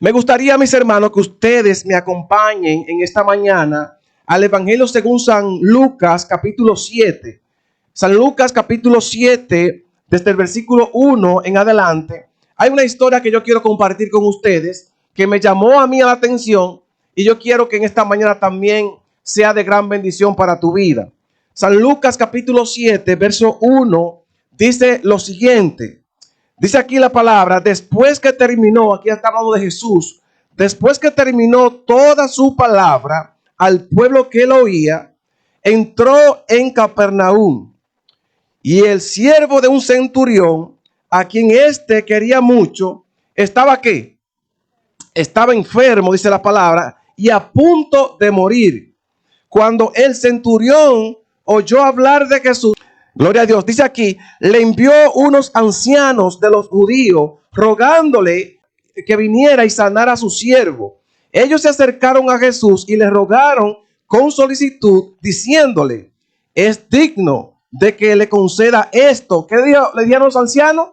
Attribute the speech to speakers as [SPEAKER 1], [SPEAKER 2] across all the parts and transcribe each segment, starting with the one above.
[SPEAKER 1] Me gustaría, mis hermanos, que ustedes me acompañen en esta mañana al Evangelio según San Lucas, capítulo 7. San Lucas, capítulo 7, desde el versículo 1 en adelante. Hay una historia que yo quiero compartir con ustedes que me llamó a mí la atención y yo quiero que en esta mañana también sea de gran bendición para tu vida. San Lucas, capítulo 7, verso 1, dice lo siguiente. Dice aquí la palabra, después que terminó, aquí está hablando de Jesús, después que terminó toda su palabra al pueblo que él oía, entró en Capernaum. Y el siervo de un centurión, a quien éste quería mucho, ¿estaba qué? Estaba enfermo, dice la palabra, y a punto de morir. Cuando el centurión oyó hablar de Jesús, gloria a Dios, dice aquí, le envió unos ancianos de los judíos rogándole que viniera y sanara a su siervo. Ellos se acercaron a Jesús y le rogaron con solicitud, diciéndole, es digno de que le conceda esto. ¿Qué le dijeron los ancianos?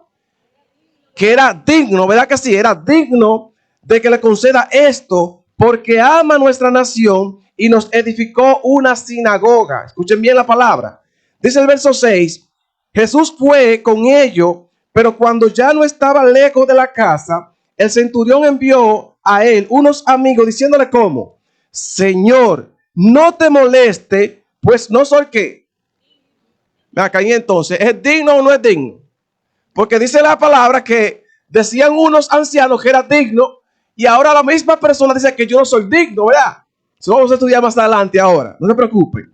[SPEAKER 1] Que era digno, ¿verdad que sí? Era digno de que le conceda esto, porque ama nuestra nación y nos edificó una sinagoga. Escuchen bien la palabra. Dice el verso 6, Jesús fue con ellos, pero cuando ya no estaba lejos de la casa, el centurión envió a él unos amigos diciéndole ¿cómo? Señor, no te moleste, pues no soy ¿qué? Acá y entonces, ¿es digno o no es digno? Porque dice la palabra que decían unos ancianos que era digno y ahora la misma persona dice que yo no soy digno, ¿verdad? Eso vamos a estudiar más adelante ahora, no se preocupen.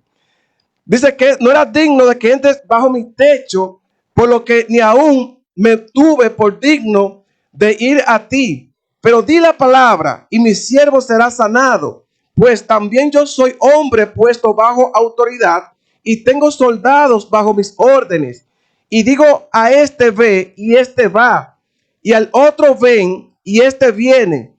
[SPEAKER 1] Dice que no era digno de que entres bajo mi techo, por lo que ni aún me tuve por digno de ir a ti. Pero di la palabra y mi siervo será sanado, pues también yo soy hombre puesto bajo autoridad y tengo soldados bajo mis órdenes. Y digo a este ve y este va, y al otro ven y este viene.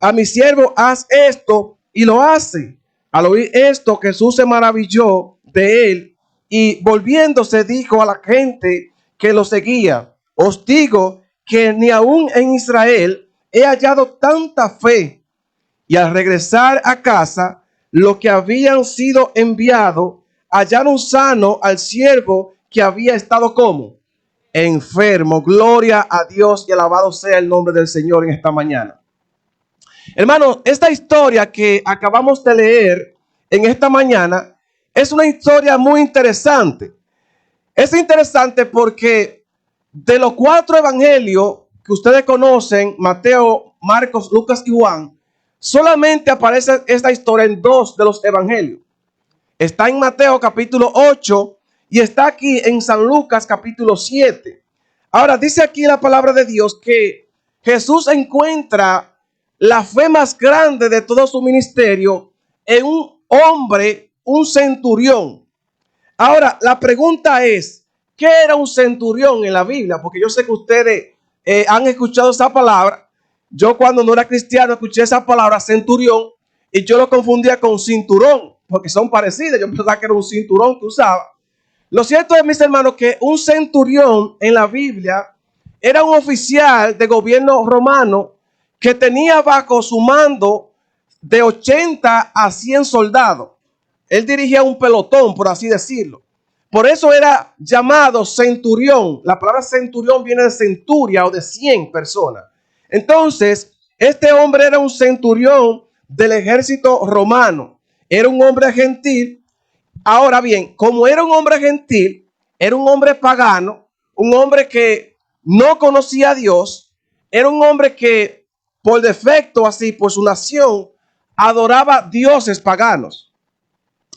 [SPEAKER 1] A mi siervo haz esto y lo hace. Al oír esto, Jesús se maravilló de él y volviéndose dijo a la gente que lo seguía, os digo que ni aún en Israel he hallado tanta fe. Y al regresar a casa, los que habían sido enviados hallaron sano al siervo que había estado como enfermo. Gloria a Dios y alabado sea el nombre del Señor en esta mañana. Hermanos, esta historia que acabamos de leer en esta mañana es una historia muy interesante. Es interesante porque de los 4 evangelios que ustedes conocen, Mateo, Marcos, Lucas y Juan, solamente aparece esta historia en 2 de los evangelios. Está en Mateo capítulo 8 y está aquí en San Lucas capítulo 7. Ahora dice aquí la palabra de Dios que Jesús encuentra la fe más grande de todo su ministerio en un hombre, un centurión. Ahora la pregunta es, ¿qué era un centurión en la Biblia? Porque yo sé que ustedes han escuchado esa palabra. Yo cuando no era cristiano escuché esa palabra centurión y yo lo confundía con cinturón, porque son parecidas. Yo pensaba que era un cinturón que usaba. Lo cierto es, mis hermanos, que un centurión en la Biblia era un oficial de gobierno romano que tenía bajo su mando de 80 a 100 soldados. Él dirigía un pelotón, por así decirlo. Por eso era llamado centurión. La palabra centurión viene de centuria o de 100 personas. Entonces, este hombre era un centurión del ejército romano. Era un hombre gentil. Ahora bien, como era un hombre gentil, era un hombre pagano, un hombre que no conocía a Dios, era un hombre que por defecto, así por su nación, adoraba dioses paganos.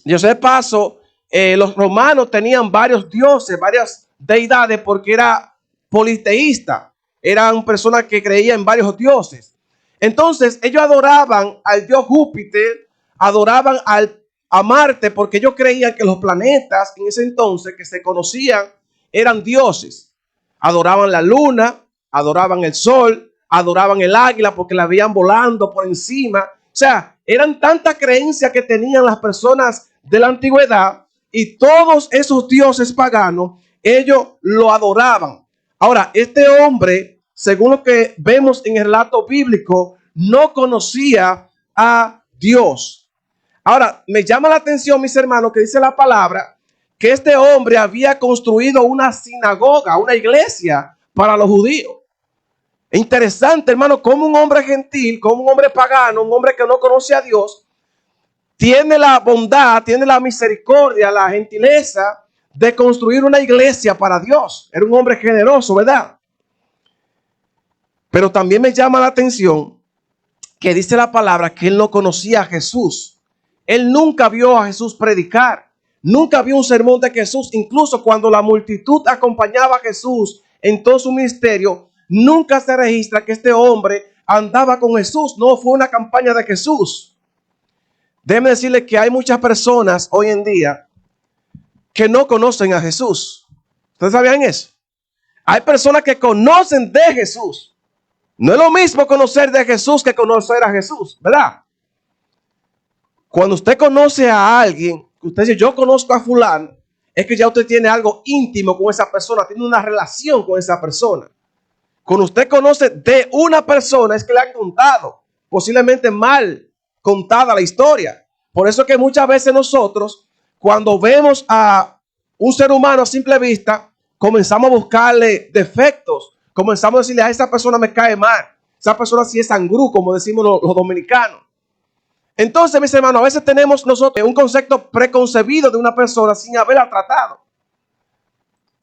[SPEAKER 1] Yo sé de paso, los romanos tenían varios dioses, varias deidades, porque era politeísta. Eran personas que creían en varios dioses. Entonces, ellos adoraban al dios Júpiter, adoraban a Marte, porque ellos creían que los planetas en ese entonces que se conocían eran dioses. Adoraban la luna, adoraban el sol, adoraban el águila porque la veían volando por encima. O sea, eran tantas creencias que tenían las personas de la antigüedad y todos esos dioses paganos, ellos lo adoraban. Ahora, este hombre, según lo que vemos en el relato bíblico, no conocía a Dios. Ahora, me llama la atención, mis hermanos, que dice la palabra que este hombre había construido una sinagoga, una iglesia para los judíos. Es interesante, hermano, como un hombre gentil, como un hombre pagano, un hombre que no conoce a Dios, tiene la bondad, tiene la misericordia, la gentileza de construir una iglesia para Dios. Era un hombre generoso, ¿verdad? Pero también me llama la atención que dice la palabra que él no conocía a Jesús. Él nunca vio a Jesús predicar. Nunca vio un sermón de Jesús. Incluso cuando la multitud acompañaba a Jesús en todo su ministerio, nunca se registra que este hombre andaba con Jesús. No fue una campaña de Jesús. Déjeme decirle que hay muchas personas hoy en día que no conocen a Jesús. ¿Ustedes sabían eso? Hay personas que conocen de Jesús. No es lo mismo conocer de Jesús que conocer a Jesús, ¿verdad? Cuando usted conoce a alguien, usted dice, yo conozco a fulano, es que ya usted tiene algo íntimo con esa persona, tiene una relación con esa persona. Cuando usted conoce de una persona, es que le han contado, posiblemente mal contada la historia. Por eso es que muchas veces nosotros, cuando vemos a un ser humano a simple vista, comenzamos a buscarle defectos, comenzamos a decirle, a esa persona me cae mal, esa persona sí es sangrú, como decimos los dominicanos. Entonces, mis hermanos, a veces tenemos nosotros un concepto preconcebido de una persona sin haberla tratado.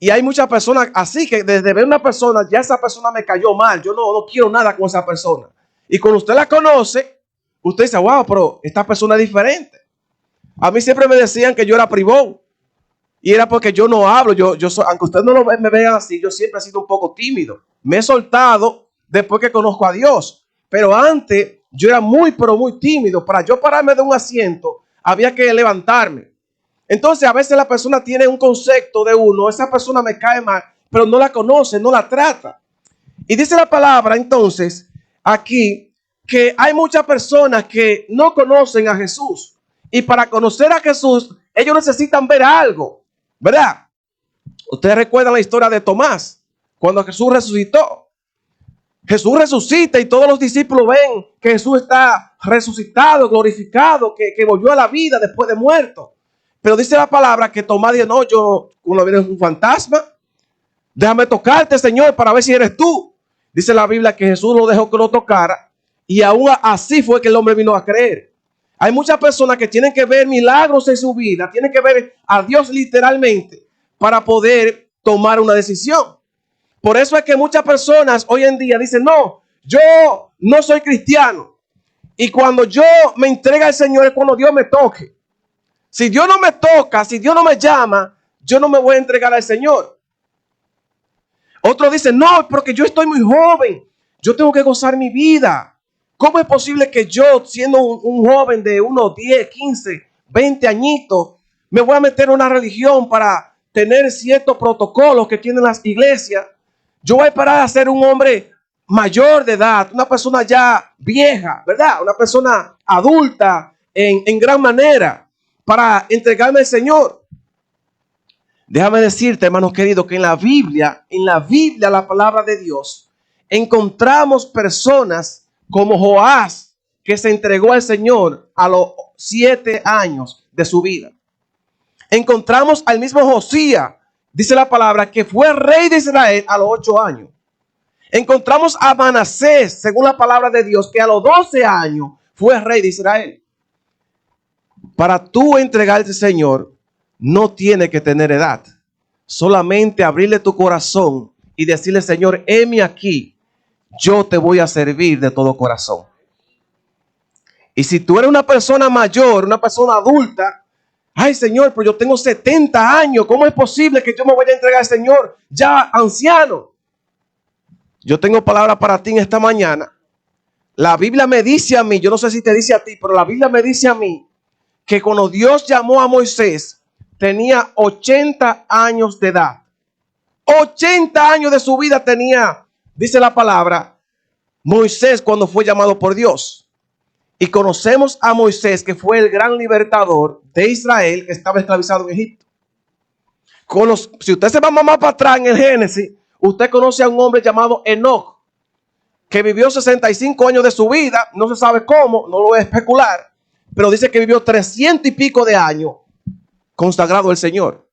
[SPEAKER 1] Y hay muchas personas así que desde ver una persona, ya esa persona me cayó mal, yo no quiero nada con esa persona. Y cuando usted la conoce, usted dice, wow, pero esta persona es diferente. A mí siempre me decían que yo era privón. Y era porque yo no hablo, yo soy, aunque ustedes no me vean así, yo siempre he sido un poco tímido. Me he soltado después que conozco a Dios. Pero antes yo era muy, pero muy tímido. Para yo pararme de un asiento, había que levantarme. Entonces a veces la persona tiene un concepto de uno, esa persona me cae mal, pero no la conoce, no la trata. Y dice la palabra entonces aquí que hay muchas personas que no conocen a Jesús. Y para conocer a Jesús, ellos necesitan ver algo, ¿verdad? Ustedes recuerdan la historia de Tomás, cuando Jesús resucitó. Jesús resucita y todos los discípulos ven que Jesús está resucitado, glorificado, que volvió a la vida después de muerto. Pero dice la palabra que Tomás dice, no, uno viene un fantasma. Déjame tocarte, Señor, para ver si eres tú. Dice la Biblia que Jesús lo dejó que lo tocara y aún así fue que el hombre vino a creer. Hay muchas personas que tienen que ver milagros en su vida, tienen que ver a Dios literalmente para poder tomar una decisión. Por eso es que muchas personas hoy en día dicen, no, yo no soy cristiano. Y cuando yo me entregue al Señor es cuando Dios me toque. Si Dios no me toca, si Dios no me llama, yo no me voy a entregar al Señor. Otros dicen, no, porque yo estoy muy joven, yo tengo que gozar mi vida. ¿Cómo es posible que yo, siendo un joven de unos 10, 15, 20 añitos, me voy a meter en una religión para tener ciertos protocolos que tienen las iglesias? Yo voy a parar a ser un hombre mayor de edad, una persona ya vieja, ¿verdad? Una persona adulta en gran manera para entregarme al Señor. Déjame decirte, hermanos queridos, que en la Biblia, la palabra de Dios, encontramos personas como Joás, que se entregó al Señor a los 7 años de su vida. Encontramos al mismo Josías, dice la palabra, que fue rey de Israel a los 8 años. Encontramos a Manasés, según la palabra de Dios, que a los 12 años fue rey de Israel. Para tú entregarte al Señor, no tiene que tener edad. Solamente abrirle tu corazón y decirle, Señor, heme aquí. Yo te voy a servir de todo corazón. Y si tú eres una persona mayor, una persona adulta, ay, Señor, pero yo tengo 70 años. ¿Cómo es posible que yo me vaya a entregar al Señor ya anciano? Yo tengo palabra para ti en esta mañana. La Biblia me dice a mí, yo no sé si te dice a ti, pero la Biblia me dice a mí que cuando Dios llamó a Moisés, tenía 80 años de edad. 80 años de su vida tenía, dice la palabra, Moisés cuando fue llamado por Dios. Y conocemos a Moisés, que fue el gran libertador de Israel, que estaba esclavizado en Egipto. Si usted se va más para atrás en el Génesis, usted conoce a un hombre llamado Enoc. que vivió 65 años de su vida, no se sabe cómo, no lo voy a especular, pero dice que vivió 300 y pico de años consagrado al Señor.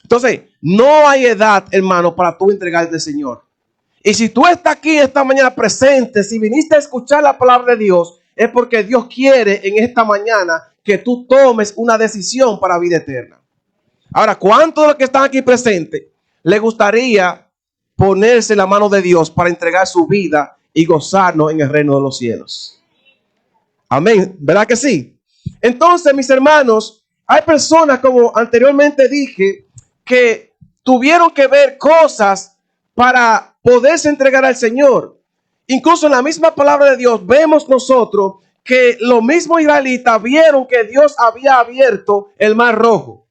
[SPEAKER 1] Entonces, no hay edad, hermano, para tú entregarte al Señor. Y si tú estás aquí esta mañana presente, si viniste a escuchar la palabra de Dios, es porque Dios quiere en esta mañana que tú tomes una decisión para vida eterna. Ahora, ¿cuántos de los que están aquí presentes le gustaría ponerse en la mano de Dios para entregar su vida y gozarnos en el reino de los cielos? Amén, ¿verdad que sí? Entonces, mis hermanos, hay personas, como anteriormente dije, que tuvieron que ver cosas para poderse entregar al Señor. Incluso en la misma palabra de Dios vemos nosotros que los mismos israelitas vieron que Dios había abierto el mar rojo.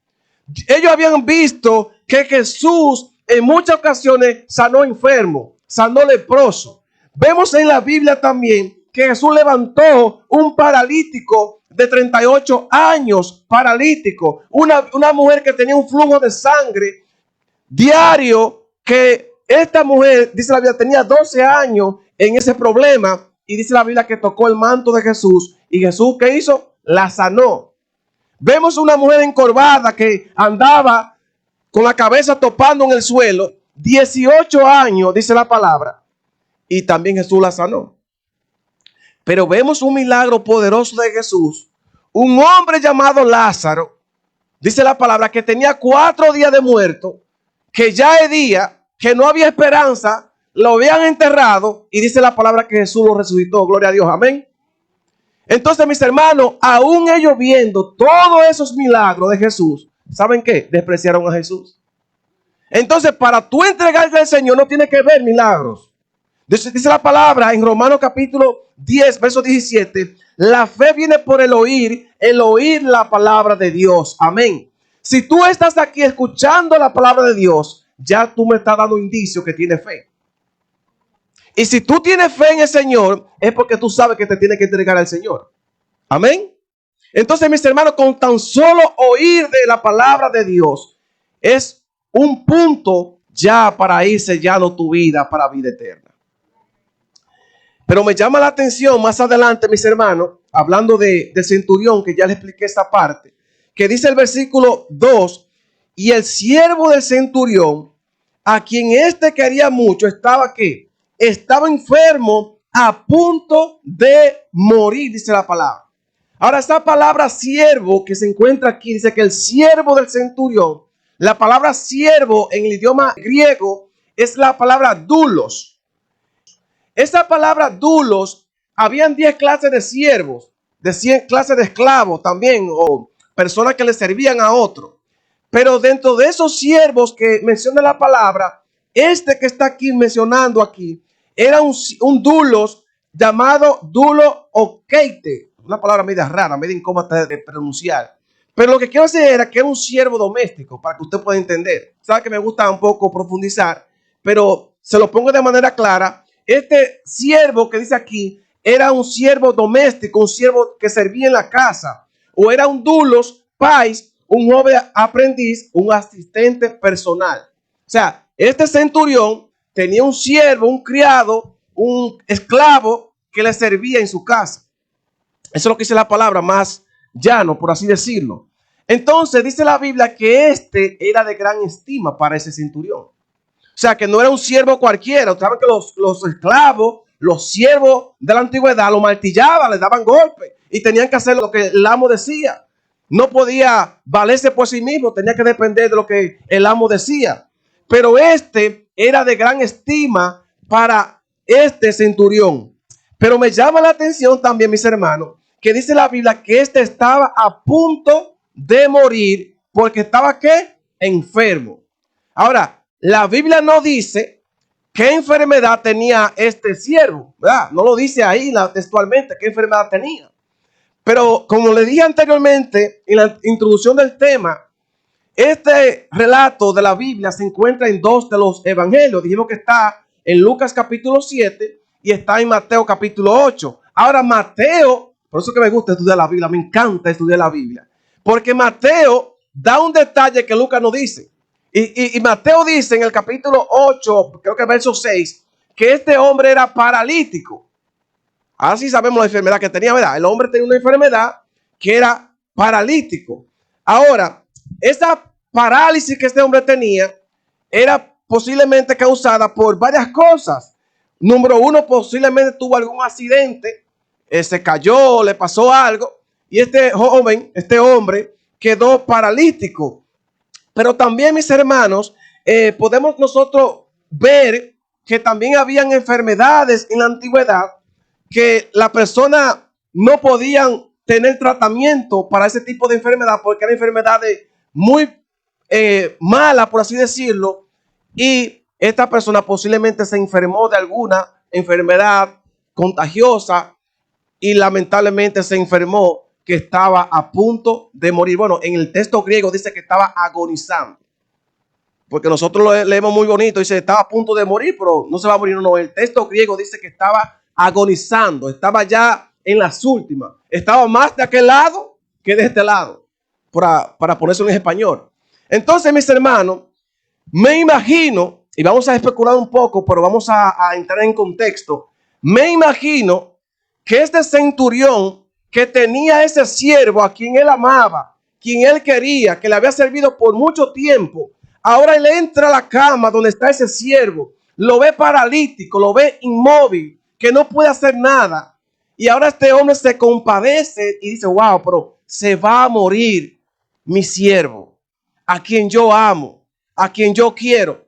[SPEAKER 1] Ellos habían visto que Jesús en muchas ocasiones sanó enfermo, sanó leproso. Vemos en la Biblia también que Jesús levantó un paralítico de 38 años, paralítico. Una mujer que tenía un flujo de sangre diario, que esta mujer, dice la Biblia, tenía 12 años en ese problema. Y dice la Biblia que tocó el manto de Jesús. Y Jesús, ¿qué hizo? La sanó. Vemos una mujer encorvada que andaba con la cabeza topando en el suelo, 18 años, dice la palabra, y también Jesús la sanó. Pero vemos un milagro poderoso de Jesús. Un hombre llamado Lázaro, dice la palabra, que tenía 4 días de muerto, que ya es día, que no había esperanza, lo habían enterrado, y dice la palabra que Jesús lo resucitó. Gloria a Dios, amén. Entonces, mis hermanos, aún ellos viendo todos esos milagros de Jesús, ¿saben qué? Despreciaron a Jesús. Entonces, para tú entregarte al Señor no tiene que ver milagros. Dice la palabra en Romanos capítulo 10, verso 17, la fe viene por el oír la palabra de Dios. Amén. Si tú estás aquí escuchando la palabra de Dios, ya tú me estás dando indicio que tienes fe. Y si tú tienes fe en el Señor, es porque tú sabes que te tienes que entregar al Señor. Amén. Entonces, mis hermanos, con tan solo oír de la palabra de Dios, es un punto ya para ir sellando tu vida para vida eterna. Pero me llama la atención más adelante, mis hermanos, hablando del centurión, que ya les expliqué esta parte, que dice el versículo 2, y el siervo del centurión, a quien quería mucho, estaba ¿qué? Estaba enfermo, a punto de morir, dice la palabra. Ahora, esta palabra siervo que se encuentra aquí, dice que el siervo del centurión, la palabra siervo en el idioma griego es la palabra doulos. Esa palabra doulos, habían 10 clases de siervos, de 100 clases de esclavos también, o personas que le servían a otro. Pero dentro de esos siervos que menciona la palabra, que está aquí mencionando aquí, era un doulos llamado doulo okeite. Una palabra media rara, media incómoda de pronunciar. Pero lo que quiero decir era que era un siervo doméstico, para que usted pueda entender. Sabe que me gusta un poco profundizar, pero se lo pongo de manera clara. Este siervo que dice aquí era un siervo doméstico, un siervo que servía en la casa. O era un doulos pais, un joven aprendiz, un asistente personal. O sea, este centurión tenía un siervo, un criado, un esclavo que le servía en su casa. Eso es lo que dice la palabra, más llano, por así decirlo. Entonces dice la Biblia que era de gran estima para ese centurión. O sea, que no era un siervo cualquiera. Ustedes saben que los esclavos, los siervos de la antigüedad, lo martillaban, les daban golpes y tenían que hacer lo que el amo decía. No podía valerse por sí mismo, tenía que depender de lo que el amo decía. Pero era de gran estima para este centurión. Pero me llama la atención también, mis hermanos, que dice la Biblia que estaba a punto de morir porque estaba ¿qué? Enfermo. Ahora, la Biblia no dice qué enfermedad tenía este siervo, ¿verdad? No lo dice ahí textualmente qué enfermedad tenía. Pero como le dije anteriormente en la introducción del tema, este relato de la Biblia se encuentra en 2 de los evangelios. Dijimos que está en Lucas capítulo 7 y está en Mateo capítulo 8. Ahora Mateo, por eso que me gusta estudiar la Biblia, me encanta estudiar la Biblia, porque Mateo da un detalle que Lucas no dice. Y Mateo dice en el capítulo 8, creo que verso 6, que este hombre era paralítico. Ahora sí sabemos la enfermedad que tenía, ¿verdad? El hombre tenía una enfermedad que era paralítico. Ahora, esa parálisis que este hombre tenía era posiblemente causada por varias cosas. Número uno, posiblemente tuvo algún accidente, se cayó, le pasó algo, y este joven, este hombre, quedó paralítico. Pero también, mis hermanos, podemos nosotros ver que también habían enfermedades en la antigüedad que la persona no podían tener tratamiento para ese tipo de enfermedad porque eran enfermedades muy malas, por así decirlo, y esta persona posiblemente se enfermó de alguna enfermedad contagiosa y lamentablemente se enfermó que estaba a punto de morir. Bueno, en el texto griego dice que estaba agonizando, porque nosotros lo leemos muy bonito, dice estaba a punto de morir, pero no se va a morir. No, el texto griego dice que estaba agonizando, estaba ya en las últimas, estaba más de aquel lado que de este lado, para ponerse en español. Entonces, mis hermanos, me imagino, y vamos a especular un poco, pero vamos a entrar en contexto, me imagino que este centurión que tenía ese siervo a quien él amaba, quien él quería, que le había servido por mucho tiempo, ahora él entra a la cama donde está ese siervo, lo ve paralítico, lo ve inmóvil, que no puede hacer nada. Y ahora este hombre se compadece y dice, wow, pero se va a morir mi siervo, a quien yo amo, a quien yo quiero.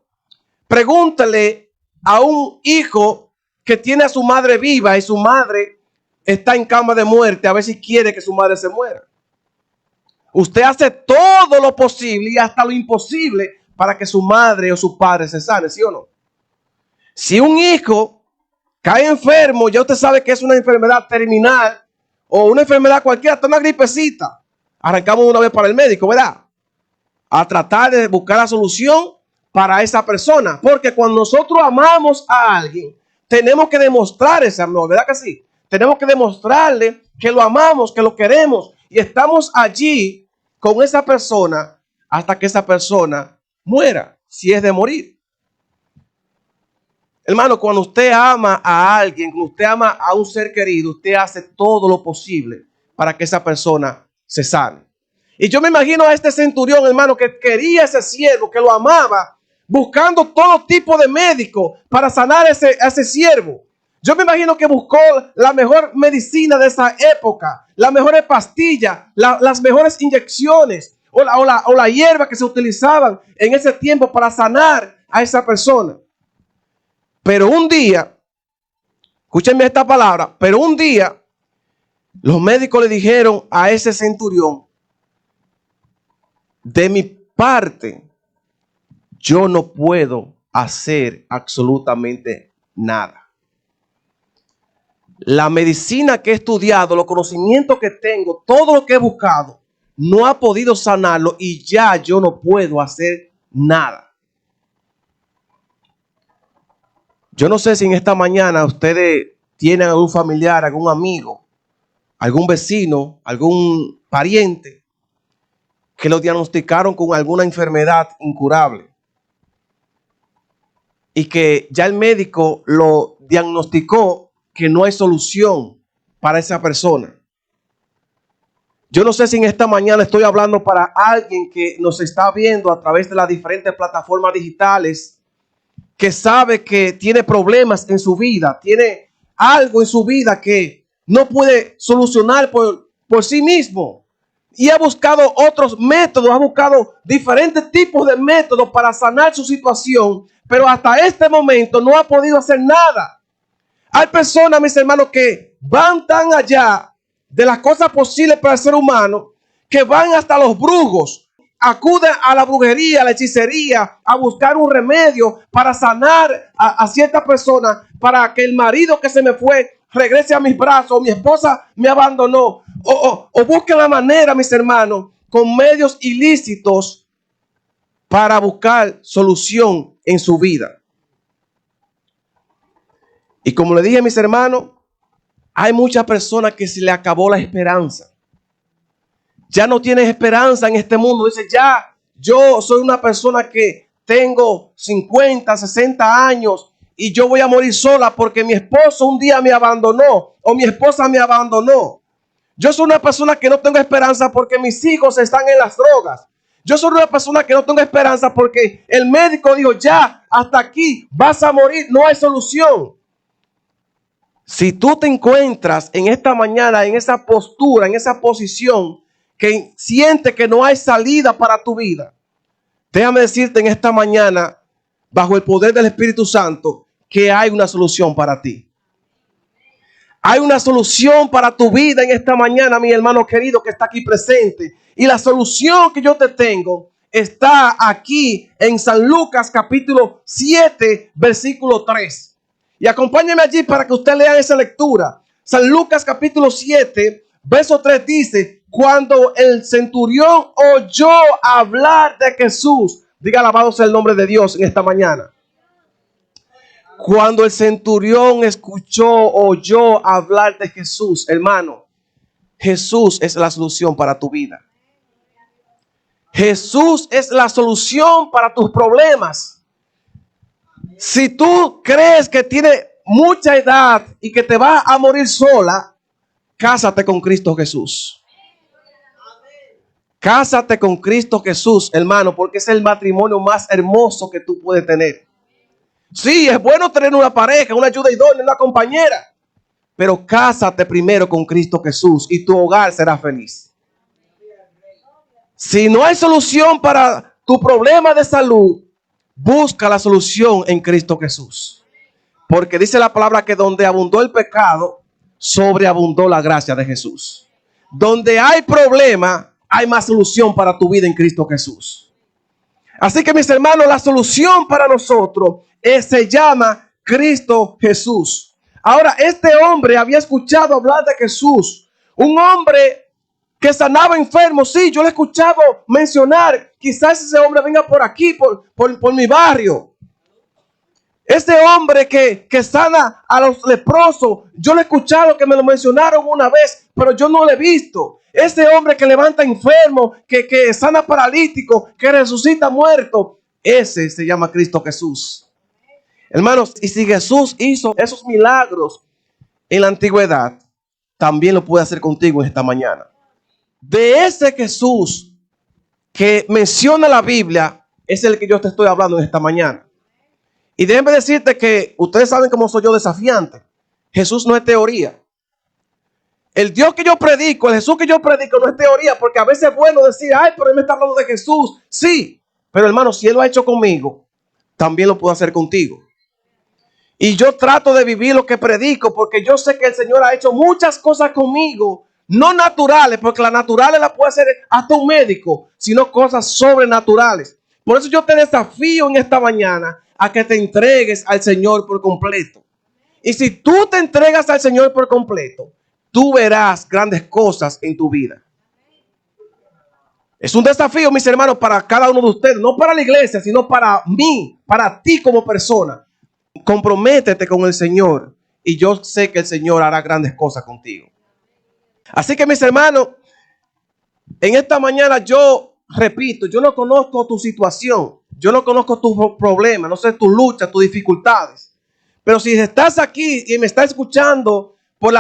[SPEAKER 1] Pregúntale a un hijo que tiene a su madre viva y su madre está en cama de muerte, a ver si quiere que su madre se muera. Usted hace todo lo posible y hasta lo imposible para que su madre o su padre se sane, ¿sí o no? Si un hijo cae enfermo, ya usted sabe que es una enfermedad terminal o una enfermedad cualquiera, hasta una gripecita, arrancamos una vez para el médico, ¿verdad? A tratar de buscar la solución para esa persona, porque cuando nosotros amamos a alguien, tenemos que demostrar ese amor, ¿verdad que sí? Tenemos que demostrarle que lo amamos, que lo queremos y estamos allí con esa persona hasta que esa persona muera, si es de morir. Hermano, cuando usted ama a alguien, cuando usted ama a un ser querido, usted hace todo lo posible para que esa persona se sane. Y yo me imagino a este centurión, hermano, que quería ese siervo, que lo amaba, buscando todo tipo de médicos para sanar a ese siervo. Yo me imagino que buscó la mejor medicina de esa época, las mejores pastillas, las mejores inyecciones o la hierba que se utilizaban en ese tiempo para sanar a esa persona. Pero un día, escúchenme esta palabra, pero un día los médicos le dijeron a ese centurión, de mi parte, yo no puedo hacer absolutamente nada. La medicina que he estudiado, los conocimientos que tengo, todo lo que he buscado, no ha podido sanarlo y ya yo no puedo hacer nada. Yo no sé si en esta mañana ustedes tienen algún familiar, algún amigo, algún vecino, algún pariente que lo diagnosticaron con alguna enfermedad incurable y que ya el médico lo diagnosticó que no hay solución para esa persona. Yo no sé si en esta mañana estoy hablando para alguien que nos está viendo a través de las diferentes plataformas digitales, que sabe que tiene problemas en su vida, tiene algo en su vida que no puede solucionar por sí mismo. Y ha buscado otros métodos, ha buscado diferentes tipos de métodos para sanar su situación, pero hasta este momento no ha podido hacer nada. Hay personas, mis hermanos, que van tan allá de las cosas posibles para el ser humano, que van hasta los brujos, acuden a la brujería, a la hechicería, a buscar un remedio para sanar a cierta persona, para que el marido que se me fue regrese a mis brazos, o mi esposa me abandonó, o busquen la manera, mis hermanos, con medios ilícitos para buscar solución en su vida. Y como le dije, mis hermanos, hay muchas personas que se le acabó la esperanza. Ya no tienes esperanza en este mundo. Dice, ya yo soy una persona que tengo 50, 60 años y yo voy a morir sola porque mi esposo un día me abandonó o mi esposa me abandonó. Yo soy una persona que no tengo esperanza porque mis hijos están en las drogas. Yo soy una persona que no tengo esperanza porque el médico dijo, ya, hasta aquí, vas a morir, no hay solución. Si tú te encuentras en esta mañana, en esa postura, en esa posición, que siente que no hay salida para tu vida, déjame decirte en esta mañana, bajo el poder del Espíritu Santo, que hay una solución para ti. Hay una solución para tu vida en esta mañana, mi hermano querido que está aquí presente. Y la solución que yo te tengo está aquí en San Lucas capítulo 7, versículo 3. Y acompáñeme allí para que usted lea esa lectura. San Lucas capítulo 7, verso 3 dice, cuando el centurión oyó hablar de Jesús, diga alabado sea el nombre de Dios en esta mañana. Cuando el centurión oyó hablar de Jesús, hermano, Jesús es la solución para tu vida. Jesús es la solución para tus problemas. Si tú crees que tienes mucha edad y que te vas a morir sola, cásate con Cristo Jesús. Cásate con Cristo Jesús, hermano, porque es el matrimonio más hermoso que tú puedes tener. Sí, es bueno tener una pareja, una ayuda idónea, una compañera. Pero cásate primero con Cristo Jesús y tu hogar será feliz. Si no hay solución para tu problema de salud, busca la solución en Cristo Jesús. Porque dice la palabra que donde abundó el pecado, sobreabundó la gracia de Jesús. Donde hay problema, hay más solución para tu vida en Cristo Jesús. Así que mis hermanos, la solución para nosotros se llama Cristo Jesús. Ahora, este hombre había escuchado hablar de Jesús. Un hombre que sanaba enfermos. Sí, yo le he escuchado mencionar. Quizás ese hombre venga por aquí, por mi barrio. Ese hombre que sana a los leprosos. Yo le he escuchado que me lo mencionaron una vez, pero yo no lo he visto. Ese hombre que levanta enfermos, que sana paralíticos, que resucita muertos. Ese se llama Cristo Jesús. Hermanos, y si Jesús hizo esos milagros en la antigüedad, también lo puede hacer contigo esta mañana. De ese Jesús que menciona la Biblia, es el que yo te estoy hablando en esta mañana. Y déjenme decirte que ustedes saben cómo soy yo desafiante. Jesús no es teoría. El Dios que yo predico, el Jesús que yo predico no es teoría, porque a veces es bueno decir, ay, pero él me está hablando de Jesús. Sí, pero hermano, si él lo ha hecho conmigo, también lo puedo hacer contigo. Y yo trato de vivir lo que predico, porque yo sé que el Señor ha hecho muchas cosas conmigo, no naturales, porque las naturales las puede hacer hasta un médico, sino cosas sobrenaturales. Por eso yo te desafío en esta mañana a que te entregues al Señor por completo. Y si tú te entregas al Señor por completo, tú verás grandes cosas en tu vida. Es un desafío, mis hermanos, para cada uno de ustedes, no para la iglesia, sino para mí, para ti como persona. Comprométete con el Señor y yo sé que el Señor hará grandes cosas contigo. Así que mis hermanos, en esta mañana yo repito, yo no conozco tu situación, yo no conozco tus problemas, no sé tus luchas, tus dificultades. Pero si estás aquí y me estás escuchando por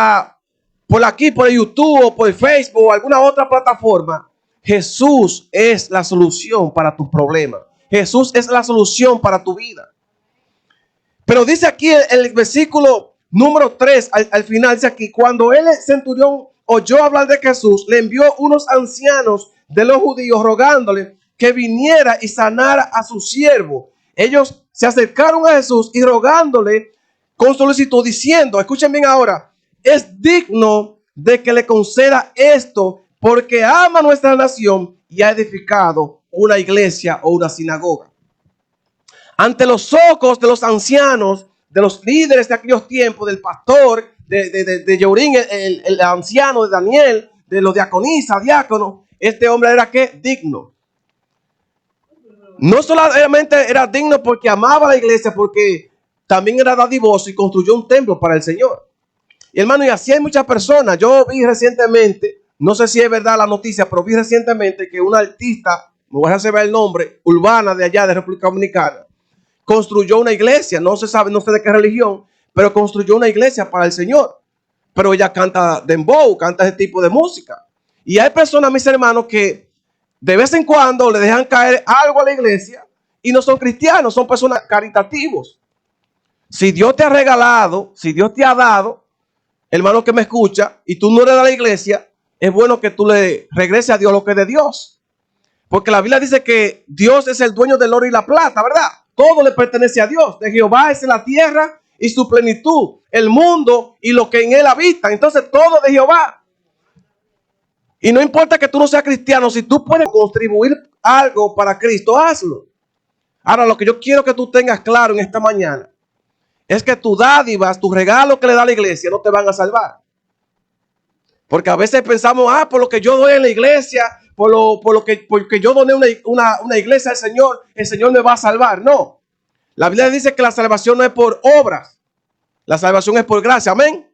[SPEAKER 1] YouTube o por Facebook o alguna otra plataforma, Jesús es la solución para tus problemas. Jesús es la solución para tu vida. Pero dice aquí el versículo número 3, al final dice aquí, cuando el centurión oyó hablar de Jesús, le envió unos ancianos de los judíos rogándole que viniera y sanara a su siervo. Ellos se acercaron a Jesús y rogándole con solicitud diciendo, escuchen bien ahora, es digno de que le conceda esto porque ama nuestra nación y ha edificado una iglesia o una sinagoga. Ante los ojos de los ancianos, de los líderes de aquellos tiempos, del pastor, de Yorín, el anciano, de Daniel, de los diaconisas, diáconos, este hombre era ¿qué? Digno. No solamente era digno porque amaba la iglesia, porque también era dadivoso y construyó un templo para el Señor. Y hermano, y así hay muchas personas. Yo vi recientemente, no sé si es verdad la noticia, pero vi recientemente que una artista, me voy a saber el nombre, urbana de allá de República Dominicana, construyó una iglesia, no se sabe, no sé de qué religión, pero construyó una iglesia para el Señor. Pero ella canta dembow, canta ese tipo de música. Y hay personas, mis hermanos, que de vez en cuando le dejan caer algo a la iglesia y no son cristianos, son personas caritativos. Si Dios te ha regalado, si Dios te ha dado, hermano que me escucha, y tú no eres de la iglesia, es bueno que tú le regreses a Dios lo que es de Dios. Porque la Biblia dice que Dios es el dueño del oro y la plata, ¿verdad? Todo le pertenece a Dios. De Jehová es la tierra y su plenitud, el mundo y lo que en él habita. Entonces todo de Jehová. Y no importa que tú no seas cristiano, si tú puedes contribuir algo para Cristo, hazlo. Ahora, lo que yo quiero que tú tengas claro en esta mañana es que tus dádivas, tus regalos que le da la iglesia no te van a salvar. Porque a veces pensamos, por lo que yo doy en la iglesia, porque yo doné una iglesia al Señor, el Señor me va a salvar. No. La Biblia dice que la salvación no es por obras. La salvación es por gracia. Amén.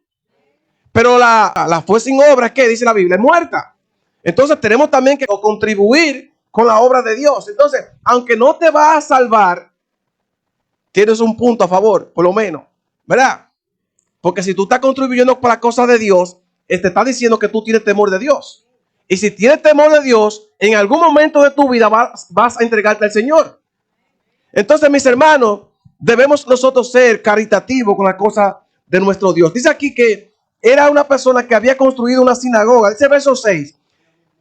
[SPEAKER 1] Pero la fe sin obras, ¿qué dice la Biblia? Es muerta. Entonces tenemos también que contribuir con la obra de Dios. Entonces, aunque no te va a salvar, tienes un punto a favor, por lo menos, ¿verdad? Porque si tú estás contribuyendo para las cosas de Dios, te está diciendo que tú tienes temor de Dios. Y si tienes temor de Dios, en algún momento de tu vida vas a entregarte al Señor. Entonces, mis hermanos, debemos nosotros ser caritativos con las cosas de nuestro Dios. Dice aquí que era una persona que había construido una sinagoga. Dice verso 6.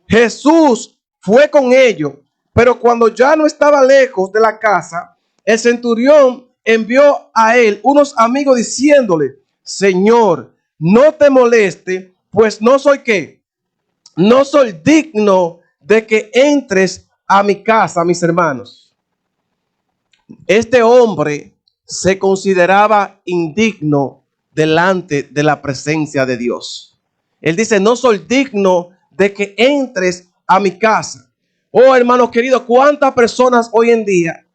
[SPEAKER 1] Jesús fue con ellos, pero cuando ya no estaba lejos de la casa, el centurión envió a él unos amigos diciéndole: Señor, no te moleste, pues no soy ¿qué? No soy digno de que entres a mi casa, mis hermanos. Este hombre se consideraba indigno delante de la presencia de Dios. Él dice: no soy digno de que entres a mi casa. Oh, hermanos queridos, cuántas personas hoy en día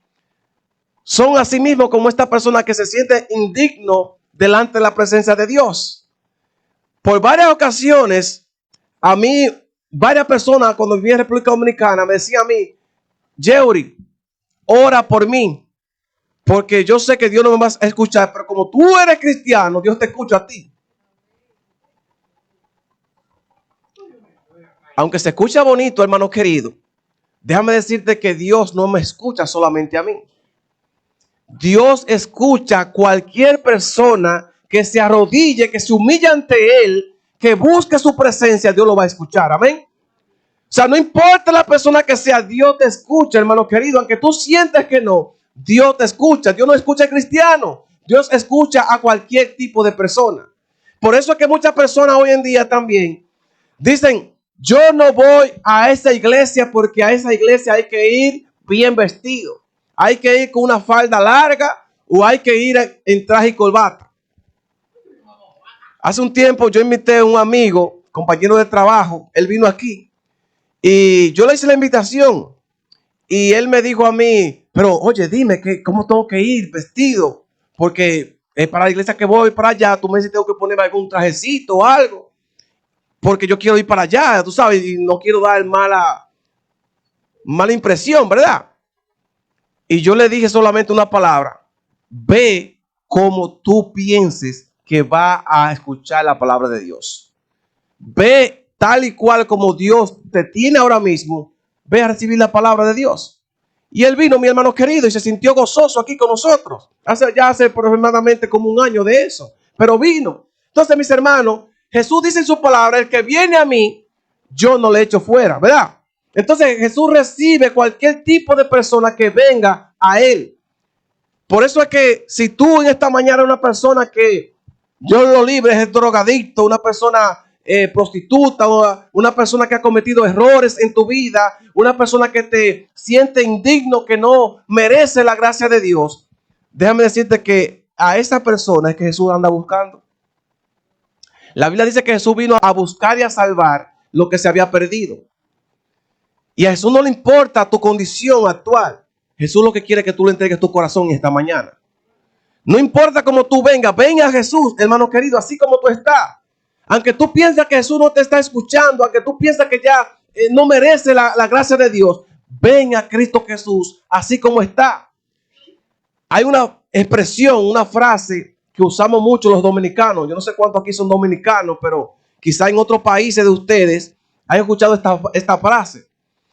[SPEAKER 1] son así mismo como esta persona que se siente indigno delante de la presencia de Dios. Por varias ocasiones, a mí, varias personas cuando vivía en República Dominicana me decían a mí: Yeuri, ora por mí, porque yo sé que Dios no me va a escuchar, pero como tú eres cristiano, Dios te escucha a ti. Aunque se escucha bonito, hermano querido, déjame decirte que Dios no me escucha solamente a mí. Dios escucha a cualquier persona que se arrodille, que se humille ante Él, que busque su presencia. Dios lo va a escuchar, amén. O sea, no importa la persona que sea, Dios te escucha, hermano querido. Aunque tú sientes que no, Dios te escucha. Dios no escucha al cristiano, Dios escucha a cualquier tipo de persona. Por eso es que muchas personas hoy en día también dicen: yo no voy a esa iglesia porque a esa iglesia hay que ir bien vestido. Hay que ir con una falda larga o hay que ir en traje y corbata. Hace un tiempo yo invité a un amigo, compañero de trabajo. Él vino aquí y yo le hice la invitación. Y él me dijo a mí: pero oye, dime cómo tengo que ir vestido. Porque para la iglesia que voy para allá, tú me dices que tengo que ponerme algún trajecito o algo. Porque yo quiero ir para allá, tú sabes, y no quiero dar mala impresión, ¿verdad? Y yo le dije solamente una palabra: ve como tú pienses que va a escuchar la palabra de Dios. Ve tal y cual como Dios te tiene ahora mismo, ve a recibir la palabra de Dios. Y él vino, mi hermano querido, y se sintió gozoso aquí con nosotros. Hace aproximadamente como un año de eso, pero vino. Entonces, mis hermanos, Jesús dice en su palabra: el que viene a mí, yo no le echo fuera, ¿verdad? Entonces Jesús recibe cualquier tipo de persona que venga a Él. Por eso es que si tú en esta mañana eres una persona que Dios lo libre, es drogadicto, una persona prostituta, una persona que ha cometido errores en tu vida, una persona que te siente indigno, que no merece la gracia de Dios, déjame decirte que a esa persona es que Jesús anda buscando. La Biblia dice que Jesús vino a buscar y a salvar lo que se había perdido. Y a Jesús no le importa tu condición actual. Jesús lo que quiere es que tú le entregues tu corazón esta mañana. No importa cómo tú vengas, ven a Jesús, hermano querido, así como tú estás. Aunque tú piensas que Jesús no te está escuchando, aunque tú piensas que ya no merece la gracia de Dios, ven a Cristo Jesús, así como está. Hay una expresión, una frase que usamos mucho los dominicanos. Yo no sé cuántos aquí son dominicanos, pero quizá en otros países de ustedes han escuchado esta frase.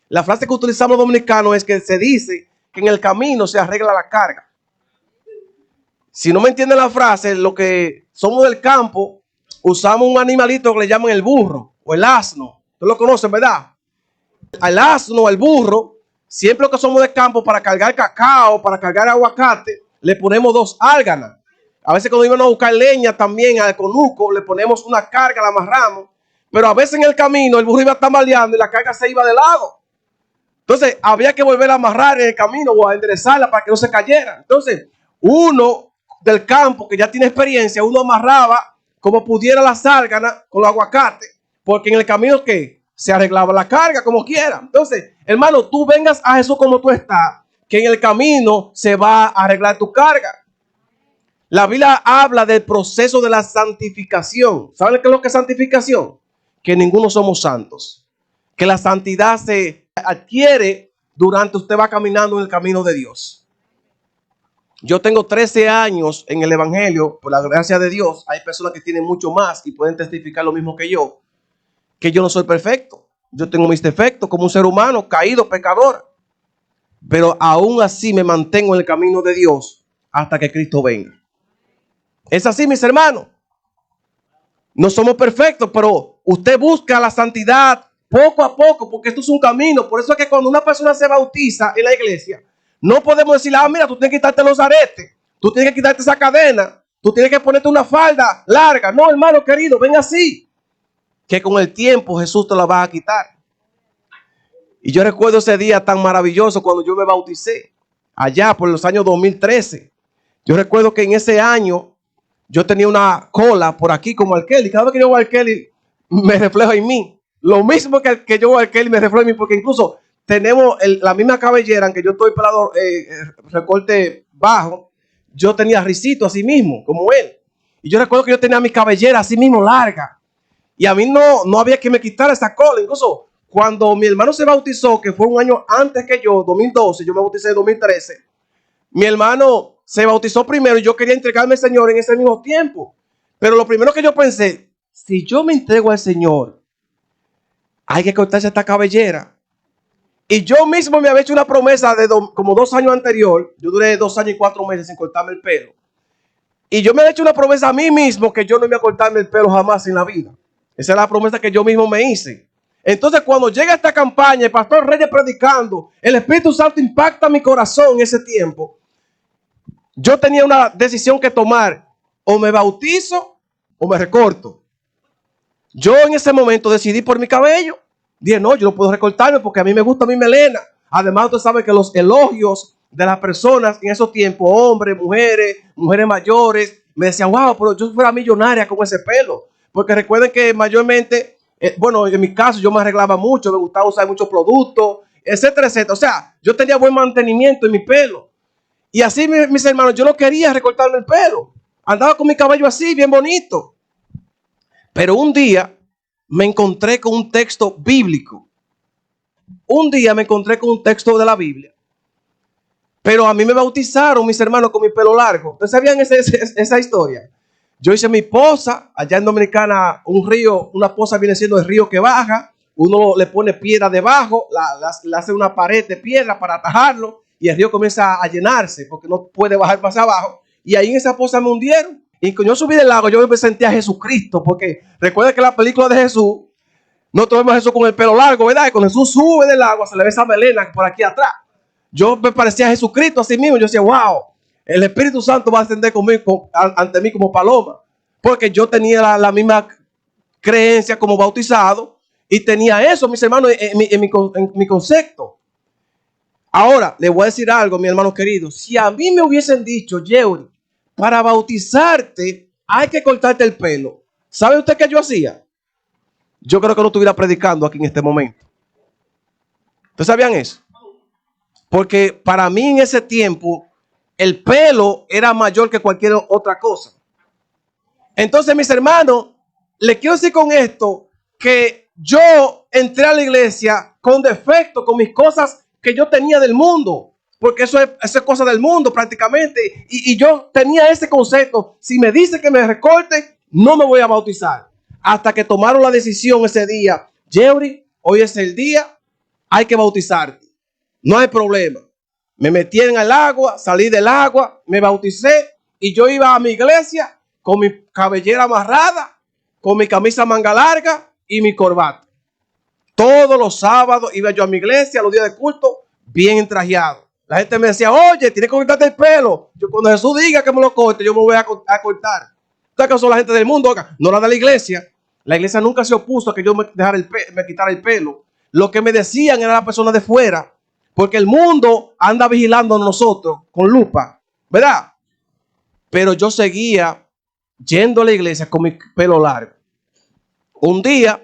[SPEAKER 1] La frase que utilizamos los dominicanos es que se dice que en el camino se arregla la carga. Si no me entienden la frase, lo que somos del campo, usamos un animalito que le llaman el burro o el asno. Ustedes lo conocen, ¿verdad? Al asno, al burro, siempre que somos de campo, para cargar cacao, para cargar aguacate, le ponemos 2 álganas. A veces cuando íbamos a buscar leña también al conuco, le ponemos una carga, la amarramos. Pero a veces en el camino el burro iba tambaleando y la carga se iba de lado. Entonces había que volver a amarrar en el camino o a enderezarla para que no se cayera. Entonces uno del campo que ya tiene experiencia, uno amarraba como pudiera las álganas con los aguacates, porque en el camino que se arreglaba la carga como quiera. Entonces, hermano, tú vengas a Jesús como tú estás, que en el camino se va a arreglar tu carga. La Biblia habla del proceso de la santificación. ¿Saben qué es lo que es santificación? Que ninguno somos santos. Que la santidad se adquiere durante usted va caminando en el camino de Dios. Yo tengo 13 años en el evangelio, por la gracia de Dios. Hay personas que tienen mucho más y pueden testificar lo mismo que yo no soy perfecto. Yo tengo mis defectos como un ser humano, caído, pecador. Pero aún así me mantengo en el camino de Dios hasta que Cristo venga. Es así, mis hermanos. No somos perfectos, pero usted busca la santidad poco a poco, porque esto es un camino. Por eso es que cuando una persona se bautiza en la iglesia, no podemos decirle, mira, tú tienes que quitarte los aretes, tú tienes que quitarte esa cadena, tú tienes que ponerte una falda larga. No, hermano querido, ven así, que con el tiempo Jesús te la va a quitar. Y yo recuerdo ese día tan maravilloso cuando yo me bauticé, allá por los años 2013. Yo recuerdo que en ese año yo tenía una cola por aquí como Arkeli. Cada vez que yo voy a Arkeli me reflejo en mí. Lo mismo que yo voy a Arkeli me reflejo en mí, porque incluso tenemos la misma cabellera, aunque yo estoy pelado, recorte bajo. Yo tenía risito así mismo, como él. Y yo recuerdo que yo tenía mi cabellera así mismo larga. Y a mí no había que me quitar esa cola. Incluso cuando mi hermano se bautizó, que fue un año antes que yo, 2012, yo me bauticé en 2013. Mi hermano se bautizó primero y yo quería entregarme al Señor en ese mismo tiempo. Pero lo primero que yo pensé, si yo me entrego al Señor, hay que cortarse esta cabellera. Y yo mismo me había hecho una promesa de como 2 años anterior. Yo duré 2 años y 4 meses sin cortarme el pelo. Y yo me había hecho una promesa a mí mismo que yo no iba a cortarme el pelo jamás en la vida. Esa es la promesa que yo mismo me hice. Entonces, cuando llega esta campaña, el pastor Reyes predicando, el Espíritu Santo impacta mi corazón en ese tiempo. Yo tenía una decisión que tomar: o me bautizo o me recorto. Yo en ese momento decidí por mi cabello. Dije, no, yo no puedo recortarme porque a mí me gusta mi melena. Además, usted sabe que los elogios de las personas en esos tiempos, hombres, mujeres mayores, me decían, wow, pero yo fuera millonaria con ese pelo. Porque recuerden que mayormente, bueno, en mi caso yo me arreglaba mucho, me gustaba usar muchos productos, etcétera, etcétera. O sea, yo tenía buen mantenimiento en mi pelo. Y así, mis hermanos, yo no quería recortarme el pelo. Andaba con mi cabello así, bien bonito. Pero un día me encontré con un texto bíblico. Un día me encontré con un texto de la Biblia. Pero a mí me bautizaron mis hermanos con mi pelo largo. ¿Ustedes sabían esa historia? Yo hice mi poza. Allá en Dominicana, un río, una poza viene siendo el río que baja. Uno le pone piedra debajo, le hace una pared de piedra para atajarlo. Y el río comienza a llenarse porque no puede bajar más abajo. Y ahí en esa poza me hundieron. Y cuando yo subí del lago, yo me sentí a Jesucristo. Porque recuerda que la película de Jesús, nosotros vemos a Jesús con el pelo largo, ¿verdad? Y cuando Jesús sube del agua, se le ve esa melena por aquí atrás. Yo me parecía a Jesucristo así mismo. Yo decía, wow, el Espíritu Santo va a ascender conmigo, ante mí como paloma. Porque yo tenía la misma creencia como bautizado. Y tenía eso, mis hermanos, en mi concepto. Ahora, le voy a decir algo, mi hermano querido. Si a mí me hubiesen dicho, Yeuri, para bautizarte hay que cortarte el pelo, ¿sabe usted qué yo hacía? Yo creo que no estuviera predicando aquí en este momento. ¿Ustedes sabían eso? Porque para mí en ese tiempo el pelo era mayor que cualquier otra cosa. Entonces, mis hermanos, les quiero decir con esto que yo entré a la iglesia con defecto, con mis cosas que yo tenía del mundo. porque eso es cosa del mundo prácticamente. Y yo tenía ese concepto: si me dice que me recorte, no me voy a bautizar. Hasta que tomaron la decisión ese día: Jerry, hoy es el día, hay que bautizarte. No hay problema. Me metieron al agua, salí del agua, me bauticé y yo iba a mi iglesia con mi cabellera amarrada, con mi camisa manga larga y mi corbata. Todos los sábados iba yo a mi iglesia, los días de culto, bien trajeado. La gente me decía: oye, tienes que cortarte el pelo. Yo, cuando Jesús diga que me lo corte, yo me voy a cortar. ¿Sabes qué son la gente del mundo? No la de la iglesia. La iglesia nunca se opuso a que yo me quitara el pelo. Lo que me decían era la persona de fuera, porque el mundo anda vigilando a nosotros con lupa, ¿verdad? Pero yo seguía yendo a la iglesia con mi pelo largo. Un día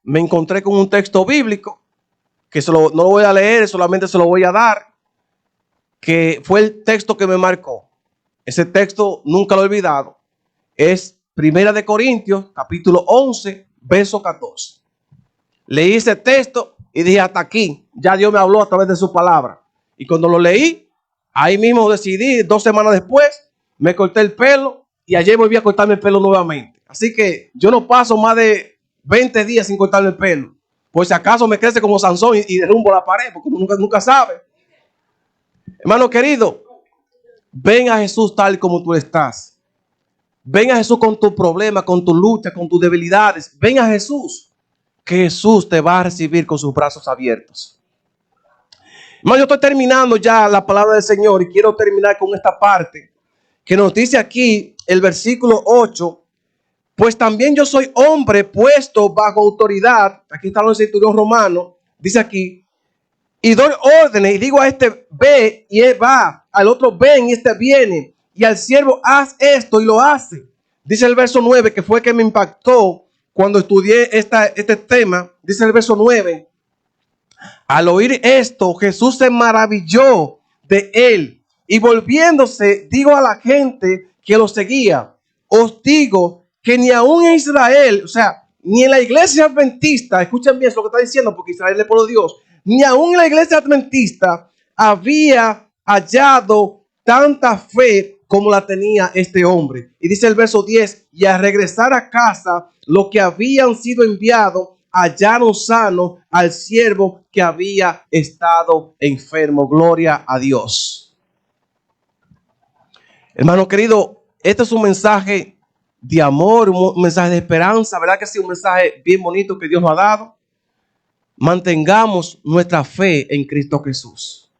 [SPEAKER 1] me encontré con un texto bíblico que no lo voy a leer, solamente se lo voy a dar, que fue el texto que me marcó. Ese texto nunca lo he olvidado. Es 1 Corintios, capítulo 11, verso 14. Leí ese texto y dije: hasta aquí, ya Dios me habló a través de su palabra. Y cuando lo leí, ahí mismo decidí, 2 semanas después, me corté el pelo y ayer volví a cortarme el pelo nuevamente. Así que yo no paso más de 20 días sin cortarme el pelo. Por si acaso me crece como Sansón y derrumbo la pared, porque uno nunca sabe. Hermano querido, ven a Jesús tal como tú estás. Ven a Jesús con tu problema, con tu lucha, con tus debilidades. Ven a Jesús, que Jesús te va a recibir con sus brazos abiertos. Hermano, yo estoy terminando ya la palabra del Señor y quiero terminar con esta parte que nos dice aquí el versículo 8. Pues también yo soy hombre puesto bajo autoridad. Aquí está el centurión romano. Dice aquí: y doy órdenes y digo a este: ve, y él va. Al otro: ven, y este viene. Y al siervo: haz esto, y lo hace. Dice el verso 9, que fue que me impactó cuando estudié este tema. Dice el verso 9: al oír esto, Jesús se maravilló de él, y volviéndose, digo a la gente que lo seguía: os digo que ni aún en Israel, o sea, ni en la iglesia adventista, escuchen bien lo que está diciendo, porque Israel es el pueblo de Dios, ni aún en la iglesia adventista había hallado tanta fe como la tenía este hombre. Y dice el verso 10: y al regresar a casa, los que habían sido enviados hallaron sano al siervo que había estado enfermo. Gloria a Dios. Hermano querido, este es un mensaje de amor, un mensaje de esperanza, ¿verdad que sí? Un mensaje bien bonito que Dios nos ha dado. Mantengamos nuestra fe en Cristo Jesús.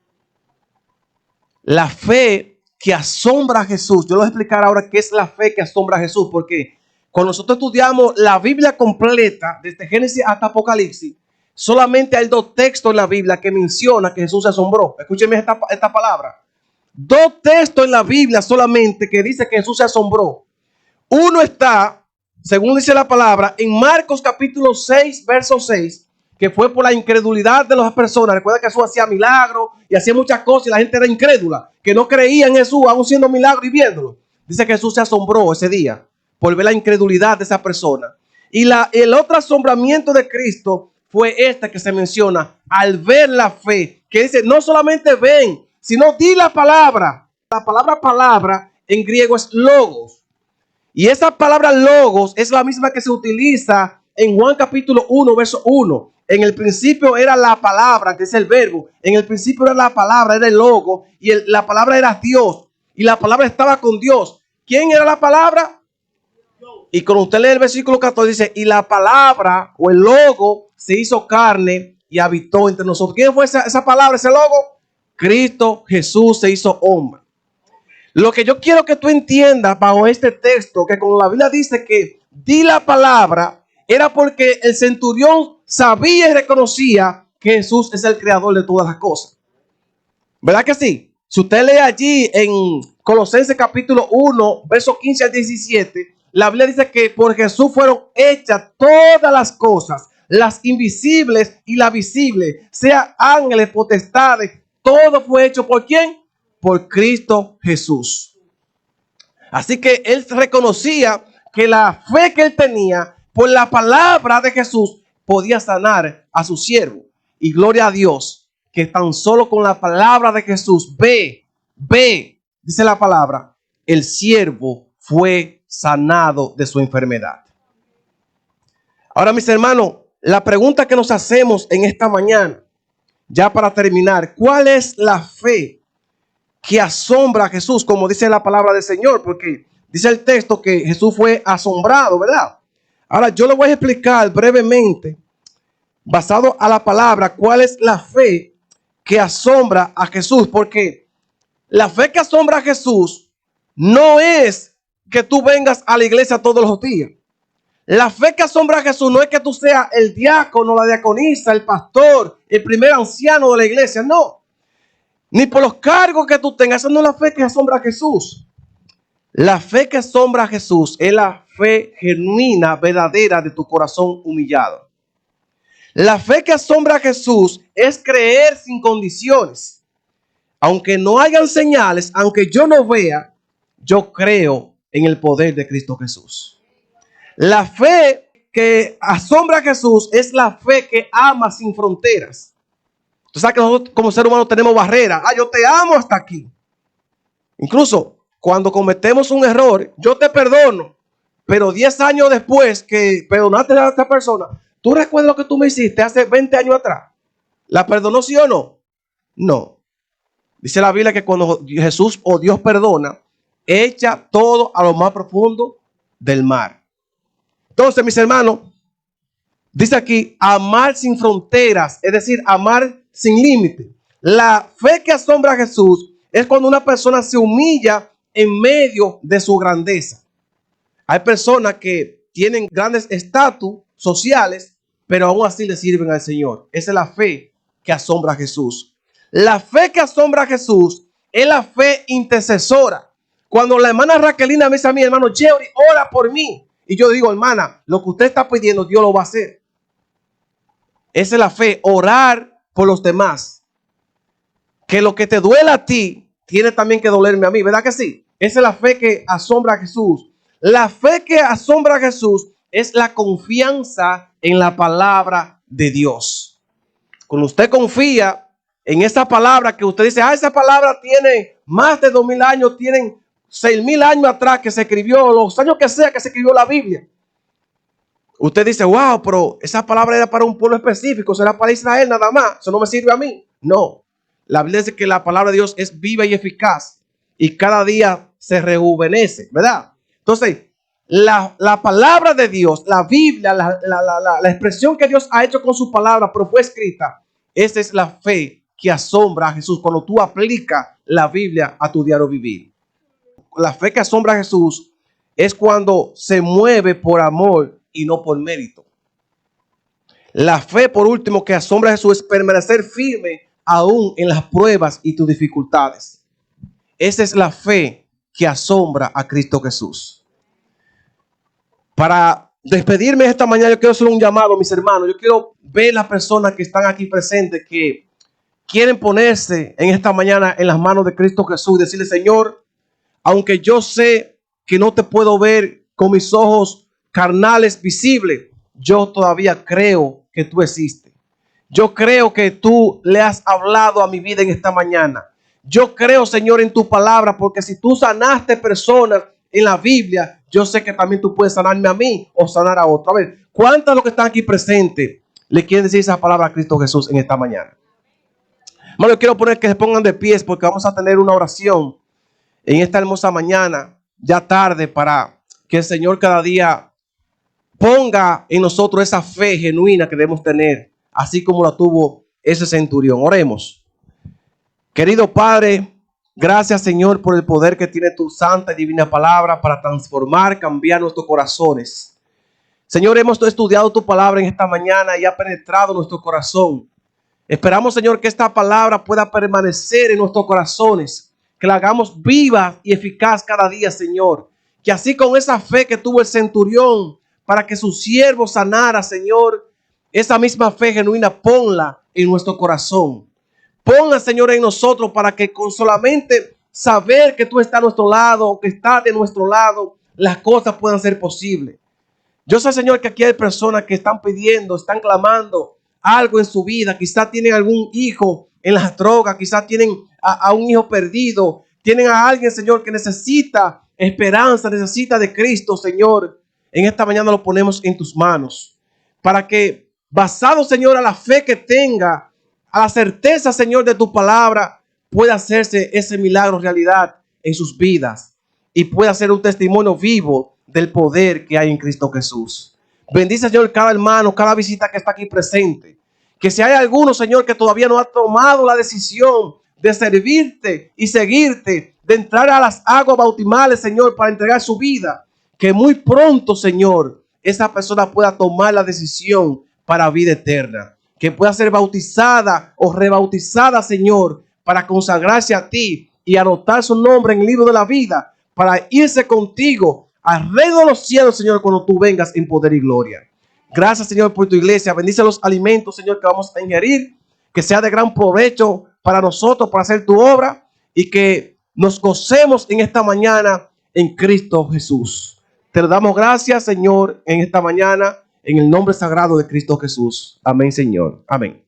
[SPEAKER 1] La fe que asombra a Jesús. Yo les voy a explicar ahora qué es la fe que asombra a Jesús, porque cuando nosotros estudiamos la Biblia completa, desde Génesis hasta Apocalipsis, solamente hay 2 textos en la Biblia que menciona que Jesús se asombró. Escúchenme esta palabra. 2 textos en la Biblia solamente que dice que Jesús se asombró. Uno está, según dice la palabra, en Marcos capítulo 6, verso 6, que fue por la incredulidad de las personas. Recuerda que Jesús hacía milagros y hacía muchas cosas y la gente era incrédula, que no creía en Jesús, aún siendo milagro y viéndolo. Dice que Jesús se asombró ese día por ver la incredulidad de esa persona. Y el otro asombramiento de Cristo fue esta que se menciona, al ver la fe, que dice: no solamente ven, sino di la palabra. La palabra en griego es logos. Y esa palabra logos es la misma que se utiliza en Juan capítulo 1, verso 1. En el principio era la palabra, que es el verbo. En el principio era la palabra, era el logo. Y la palabra era Dios. Y la palabra estaba con Dios. ¿Quién era la palabra? Y cuando usted lee el versículo 14 dice: y la palabra o el logo se hizo carne y habitó entre nosotros. ¿Quién fue esa palabra, ese logo? Cristo Jesús se hizo hombre. Lo que yo quiero que tú entiendas bajo este texto, que cuando la Biblia dice que di la palabra, era porque el centurión sabía y reconocía que Jesús es el creador de todas las cosas. ¿Verdad que sí? Si usted lee allí en Colosenses capítulo 1, versos 15 al 17, la Biblia dice que por Jesús fueron hechas todas las cosas, las invisibles y las visibles, sea ángeles, potestades, todo fue hecho ¿por quién? Por Cristo Jesús. Así que él reconocía que la fe que él tenía por la palabra de Jesús podía sanar a su siervo. Y gloria a Dios que tan solo con la palabra de Jesús, ve, dice la palabra, el siervo fue sanado de su enfermedad. Ahora, mis hermanos, la pregunta que nos hacemos en esta mañana, ya para terminar, ¿cuál es la fe que asombra a Jesús? Como dice la palabra del Señor, porque dice el texto que Jesús fue asombrado, ¿verdad? Ahora, yo le voy a explicar brevemente, basado a la palabra, cuál es la fe que asombra a Jesús, porque la fe que asombra a Jesús no es que tú vengas a la iglesia todos los días. La fe que asombra a Jesús no es que tú seas el diácono, la diaconisa, el pastor, el primer anciano de la iglesia, no. Ni por los cargos que tú tengas. Esa no es la fe que asombra a Jesús. La fe que asombra a Jesús es la fe genuina, verdadera de tu corazón humillado. La fe que asombra a Jesús es creer sin condiciones. Aunque no hayan señales, aunque yo no vea, yo creo en el poder de Cristo Jesús. La fe que asombra a Jesús es la fe que ama sin fronteras. Tú sabes que nosotros como seres humanos tenemos barreras. Yo te amo hasta aquí. Incluso cuando cometemos un error, yo te perdono. Pero 10 años después que perdonaste a esta persona, ¿tú recuerdas lo que tú me hiciste hace 20 años atrás? ¿La perdonó sí o no? No. Dice la Biblia que cuando Jesús o Dios perdona, echa todo a lo más profundo del mar. Entonces, mis hermanos, dice aquí, amar sin fronteras, es decir, amar sin límite. La fe que asombra a Jesús es cuando una persona se humilla en medio de su grandeza. Hay personas que tienen grandes estatus sociales, pero aún así le sirven al Señor. Esa es la fe que asombra a Jesús. La fe que asombra a Jesús es la fe intercesora. Cuando la hermana Raquelina me dice a mi hermano Jerry, ora por mí. Y yo digo, hermana, lo que usted está pidiendo, Dios lo va a hacer. Esa es la fe, orar por los demás. Que lo que te duela a ti, tiene también que dolerme a mí, ¿verdad que sí? Esa es la fe que asombra a Jesús. La fe que asombra a Jesús es la confianza en la palabra de Dios. Cuando usted confía en esa palabra que usted dice, esa palabra tiene más de 2000 años, tienen 6000 años atrás que se escribió, los años que sea que se escribió la Biblia. Usted dice, wow, pero esa palabra era para un pueblo específico, será para Israel nada más, eso no me sirve a mí. No, la Biblia dice que la palabra de Dios es viva y eficaz y cada día se rejuvenece, ¿verdad? Entonces, la palabra de Dios, la Biblia, la expresión que Dios ha hecho con su palabra, pero fue escrita, esa es la fe que asombra a Jesús cuando tú aplicas la Biblia a tu diario vivir. La fe que asombra a Jesús es cuando se mueve por amor y no por mérito. La fe, por último, que asombra a Jesús es permanecer firme aún en las pruebas y tus dificultades. Esa es la fe que asombra a Cristo Jesús. Para despedirme esta mañana, yo quiero hacer un llamado, mis hermanos. Yo quiero ver las personas que están aquí presentes, que quieren ponerse en esta mañana en las manos de Cristo Jesús y decirle, Señor, aunque yo sé que no te puedo ver con mis ojos carnales visibles, yo todavía creo que tú existes. Yo creo que tú le has hablado a mi vida en esta mañana. Yo creo, Señor, en tu palabra, porque si tú sanaste personas en la Biblia, yo sé que también tú puedes sanarme a mí o sanar a otro. A ver, ¿cuántos de los que están aquí presentes le quieren decir esa palabra a Cristo Jesús en esta mañana? Bueno, yo quiero poner que se pongan de pies porque vamos a tener una oración en esta hermosa mañana, ya tarde, para que el Señor cada día ponga en nosotros esa fe genuina que debemos tener, así como la tuvo ese centurión. Oremos. Querido Padre, gracias, Señor, por el poder que tiene tu santa y divina palabra para transformar, cambiar nuestros corazones. Señor, hemos estudiado tu palabra en esta mañana y ha penetrado nuestro corazón. Esperamos, Señor, que esta palabra pueda permanecer en nuestros corazones, que la hagamos viva y eficaz cada día, Señor. Que así con esa fe que tuvo el centurión para que su siervo sanara, Señor, esa misma fe genuina ponla en nuestro corazón. Ponla, Señor, en nosotros para que con solamente saber que tú estás a nuestro lado, que estás de nuestro lado, las cosas puedan ser posibles. Yo sé, Señor, que aquí hay personas que están pidiendo, están clamando algo en su vida. Quizás tienen algún hijo en las drogas, quizás tienen a un hijo perdido, tienen a alguien, Señor, que necesita esperanza, necesita de Cristo, Señor. En esta mañana lo ponemos en tus manos, para que, basado, Señor, a la fe que tenga, a la certeza, Señor, de tu palabra, pueda hacerse ese milagro realidad en sus vidas y pueda ser un testimonio vivo del poder que hay en Cristo Jesús. Bendice, Señor, cada hermano, cada visita que está aquí presente. Que si hay alguno, Señor, que todavía no ha tomado la decisión de servirte y seguirte, de entrar a las aguas bautismales, Señor, para entregar su vida, que muy pronto, Señor, esa persona pueda tomar la decisión para vida eterna. Que pueda ser bautizada o rebautizada, Señor, para consagrarse a ti y anotar su nombre en el libro de la vida, para irse contigo al reino de los cielos, Señor, cuando tú vengas en poder y gloria. Gracias, Señor, por tu iglesia. Bendice los alimentos, Señor, que vamos a ingerir, que sea de gran provecho para nosotros, para hacer tu obra, y que nos gocemos en esta mañana en Cristo Jesús. Te lo damos gracias, Señor, en esta mañana, en el nombre sagrado de Cristo Jesús. Amén, Señor. Amén.